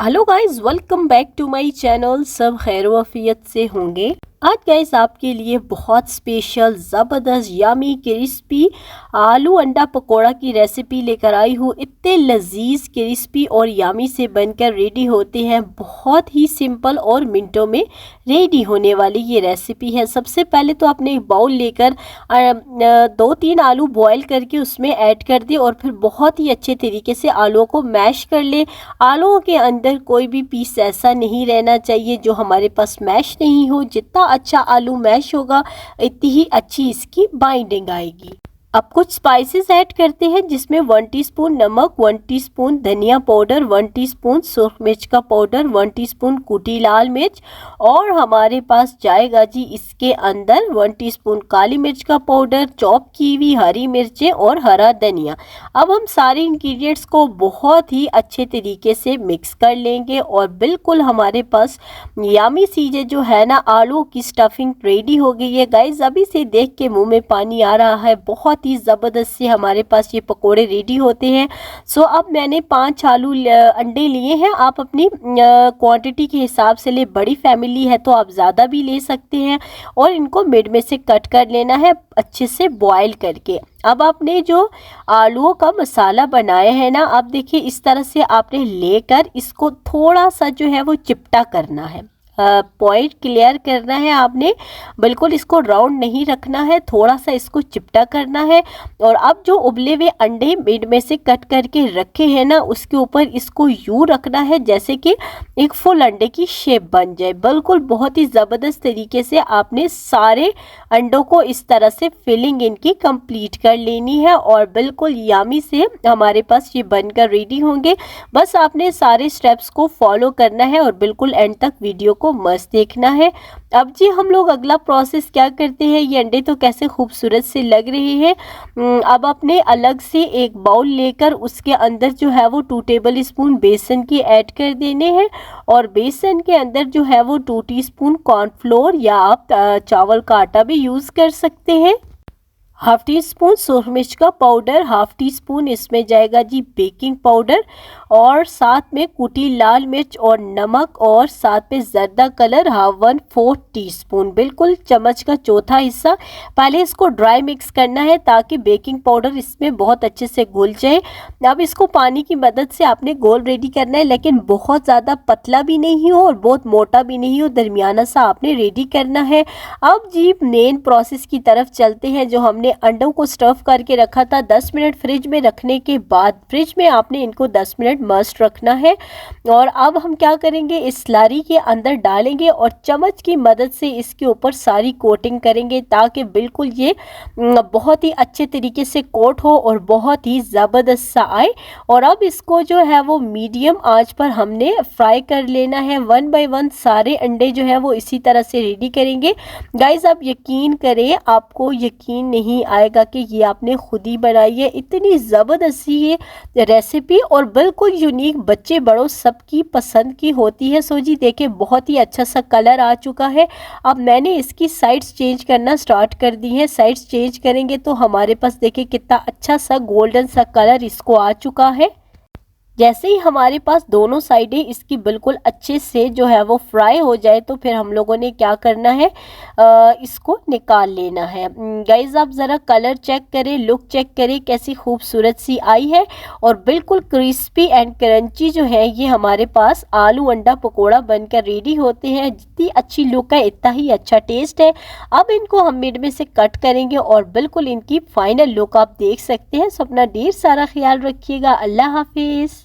Hello guys, welcome back to my channel. सब खैर वफियत से होंगे। आज गाइस आपके लिए बहुत स्पेशल ज़बरदस्त यामी क्रिस्पी आलू अंडा पकोड़ा की रेसिपी लेकर आई हूँ। इतने लजीज क्रिस्पी और यामी से बनकर रेडी होते हैं। बहुत ही सिंपल और मिनटों में रेडी होने वाली ये रेसिपी है। सबसे पहले तो आपने एक बाउल लेकर 2-3 आलू बॉईल करके उसमें ऐड कर दिए और फिर बहुत ही अच्छे तरीके से आलूओं को मैश कर ले। आलूओं के अंदर कोई भी पीस ऐसा नहीं रहना चाहिए जो हमारे पास मैश नहीं हो। जितना अच्छा आलू मैश होगा इतनी ही अच्छी इसकी बाइंडिंग आएगी। अब कुछ स्पाइसेस ऐड करते हैं, जिसमें 1 टीस्पून नमक, 1 टीस्पून धनिया पाउडर, 1 टीस्पून सूख मिर्च का पाउडर, 1 टीस्पून कुटी लाल मिर्च और हमारे पास जाएगा जी इसके अंदर 1 टीस्पून काली मिर्च का पाउडर, चॉप की हुई हरी मिर्चें और हरा धनिया। अब हम सारे इंग्रेडिएंट्स को बहुत ही अच्छे तरीके से मिक्स कर लेंगे और बिल्कुल हमारे पास यामी चीज़ें जो है ना, आलू की स्टफिंग रेडी हो गई है। गाइस अभी से देख के मुंह में पानी आ रहा है। बहुत ही ज़बरदस्त से हमारे पास ये पकोड़े रेडी होते हैं। सो अब मैंने 5 आलू अंडे लिए हैं। आप अपनी क्वांटिटी के हिसाब से ले। बड़ी फैमिली है तो आप ज़्यादा भी ले सकते हैं और इनको मिड में से कट कर लेना है अच्छे से बॉईल करके। अब आपने जो आलूओं का मसाला बनाया है ना, आप देखिए इस तरह से आपने लेकर इसको थोड़ा सा जो है वो चिपटा करना है। पॉइंट क्लियर करना है आपने, बिल्कुल इसको राउंड नहीं रखना है, थोड़ा सा इसको चिपटा करना है। और अब जो उबले हुए अंडे मिड में से कट करके रखे हैं ना, उसके ऊपर इसको यूं रखना है जैसे कि एक फुल अंडे की शेप बन जाए। बिल्कुल बहुत ही ज़बरदस्त तरीके से आपने सारे अंडों को इस तरह से फिलिंग इनकी कंप्लीट कर लेनी है और बिल्कुल यामी से हमारे पास ये बनकर रेडी होंगे। बस आपने सारे स्टेप्स को फॉलो करना है और बिल्कुल एंड तक वीडियो को मस्त देखना है। अब जी हम लोग अगला प्रोसेस क्या करते हैं। ये अंडे तो कैसे खूबसूरत से लग रहे हैं। अब अपने अलग से एक बाउल लेकर उसके अंदर जो है वो 2 टेबल स्पून बेसन की ऐड कर देने हैं और बेसन के अंदर जो है वो 2 टीस्पून कॉर्नफ्लोर या आप चावल का आटा भी यूज़ कर सकते हैं। 1/2 टीस्पून सूख मिर्च का पाउडर, 1/2 टीस्पून इसमें जाएगा जी बेकिंग पाउडर और साथ में कुटी लाल मिर्च और नमक और साथ में जर्दा कलर 1/4 टीस्पून, बिल्कुल चम्मच का चौथा हिस्सा। पहले इसको ड्राई मिक्स करना है ताकि बेकिंग पाउडर इसमें बहुत अच्छे से घुल जाए। अब इसको पानी की मदद से आपने घोल रेडी करना है, लेकिन बहुत ज़्यादा पतला भी नहीं हो और बहुत मोटा भी नहीं हो, दरमियाना सा आपने रेडी करना है। अब जी मेन प्रोसेस की तरफ चलते हैं। जो हमने अंडों को स्टफ करके रखा था, 10 मिनट फ्रिज में रखने के बाद फ्रिज में आपने इनको 10 मिनट मस्ट रखना है। और अब हम क्या करेंगे, इस स्लरी के अंदर डालेंगे और चम्मच की मदद से इसके ऊपर सारी कोटिंग करेंगे ताकि बिल्कुल ये बहुत ही अच्छे तरीके से कोट हो और बहुत ही ज़बरदस्त सा आए। और अब इसको जो है वो मीडियम आंच पर हमने फ्राई कर लेना है। 1 बाय 1 सारे अंडे जो है वो इसी तरह से रेडी करेंगे। गाइस आप यकीन करें, आपको यकीन नहीं आएगा कि ये आपने खुद ही बनाई है। इतनी ज़बरदस्त ये रेसिपी और बिल्कुल यूनिक, बच्चे बड़ों सबकी पसंद की होती है। सो जी देखिए बहुत ही अच्छा सा कलर आ चुका है। अब मैंने इसकी साइड्स चेंज करना स्टार्ट कर दी है। साइड्स चेंज करेंगे तो हमारे पास देखिए कितना अच्छा सा गोल्डन सा कलर इसको आ चुका है। जैसे ही हमारे पास दोनों साइडें इसकी बिल्कुल अच्छे से जो है वो फ्राई हो जाए तो फिर हम लोगों ने क्या करना है, इसको निकाल लेना है। गाइस आप ज़रा कलर चेक करें, लुक चेक करें कैसी खूबसूरत सी आई है और बिल्कुल क्रिस्पी एंड क्रंची जो है ये हमारे पास आलू अंडा पकोड़ा बनकर रेडी होते हैं। जितनी अच्छी लुक है इतना ही अच्छा टेस्ट है। अब इनको हम मिड में से कट करेंगे और बिल्कुल इनकी फाइनल लुक आप देख सकते हैं। सो अपना ढेर सारा ख्याल रखिएगा। अल्लाह हाफिज़।